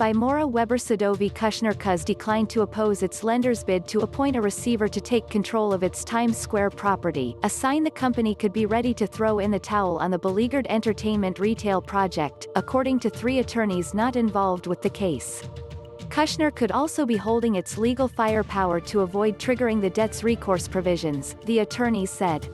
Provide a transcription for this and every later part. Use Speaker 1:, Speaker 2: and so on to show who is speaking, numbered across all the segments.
Speaker 1: by Mora Weber Sadovi Kushner Cuz declined to oppose its lender's bid to appoint a receiver to take control of its Times Square property, a sign the company could be ready to throw in the towel on the beleaguered entertainment retail project, according to 3 attorneys not involved with the case. Kushner could also be holding its legal firepower to avoid triggering the debt's recourse provisions, the attorneys said.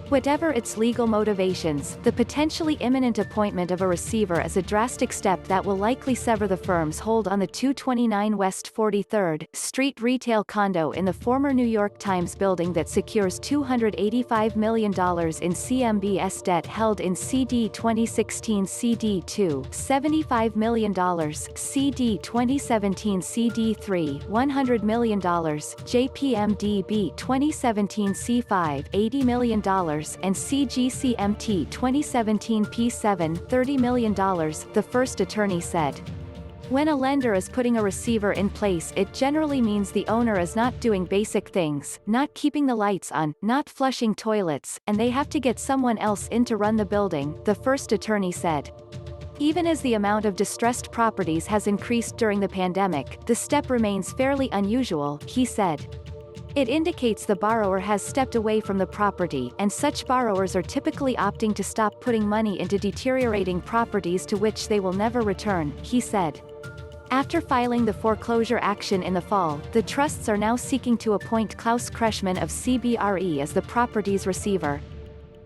Speaker 1: Whatever its legal motivations, the potentially imminent appointment of a receiver is a drastic step that will likely sever the firm's hold on the 229 West 43rd Street retail condo in the former New York Times building that secures $285 million in CMBS debt held in CD 2016 CD2, $75 million, CD 2017 CD3, $100 million, JPMDB 2017 C5, $80 million, and CGCMT 2017 P7, $30 million, the first attorney said. When a lender is putting a receiver in place, it generally means the owner is not doing basic things, not keeping the lights on, not flushing toilets, and they have to get someone else in to run the building, the first attorney said. Even as the amount of distressed properties has increased during the pandemic, the step remains fairly unusual, he said. It indicates the borrower has stepped away from the property, and such borrowers are typically opting to stop putting money into deteriorating properties to which they will never return, he said. After filing the foreclosure action in the fall, the trusts are now seeking to appoint Klaus Kreschmann of CBRE as the property's receiver.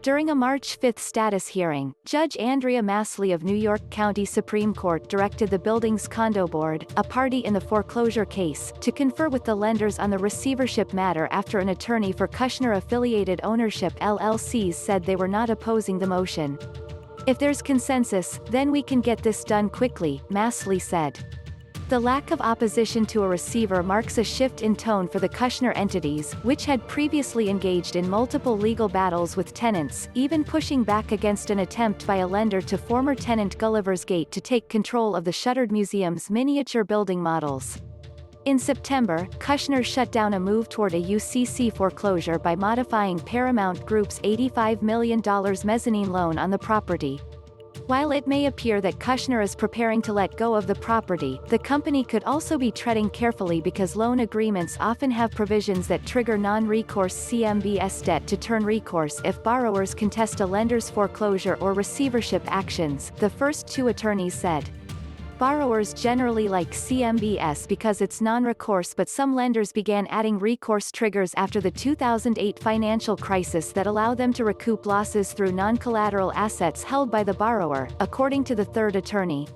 Speaker 1: During a March 5 status hearing, Judge Andrea Masley of New York County Supreme Court directed the building's condo board, a party in the foreclosure case, to confer with the lenders on the receivership matter after an attorney for Kushner-affiliated ownership LLCs said they were not opposing the motion. "If there's consensus, then we can get this done quickly," Masley said. The lack of opposition to a receiver marks a shift in tone for the Kushner entities, which had previously engaged in multiple legal battles with tenants, even pushing back against an attempt by a lender to former tenant Gulliver's Gate to take control of the shuttered museum's miniature building models. In September, Kushner shut down a move toward a UCC foreclosure by modifying Paramount Group's $85 million mezzanine loan on the property. While it may appear that Kushner is preparing to let go of the property, the company could also be treading carefully because loan agreements often have provisions that trigger non-recourse CMBS debt to turn recourse if borrowers contest a lender's foreclosure or receivership actions, the first 2 attorneys said. Borrowers generally like CMBS because it's non-recourse, but some lenders began adding recourse triggers after the 2008 financial crisis that allow them to recoup losses through non-collateral assets held by the borrower, according to the third attorney.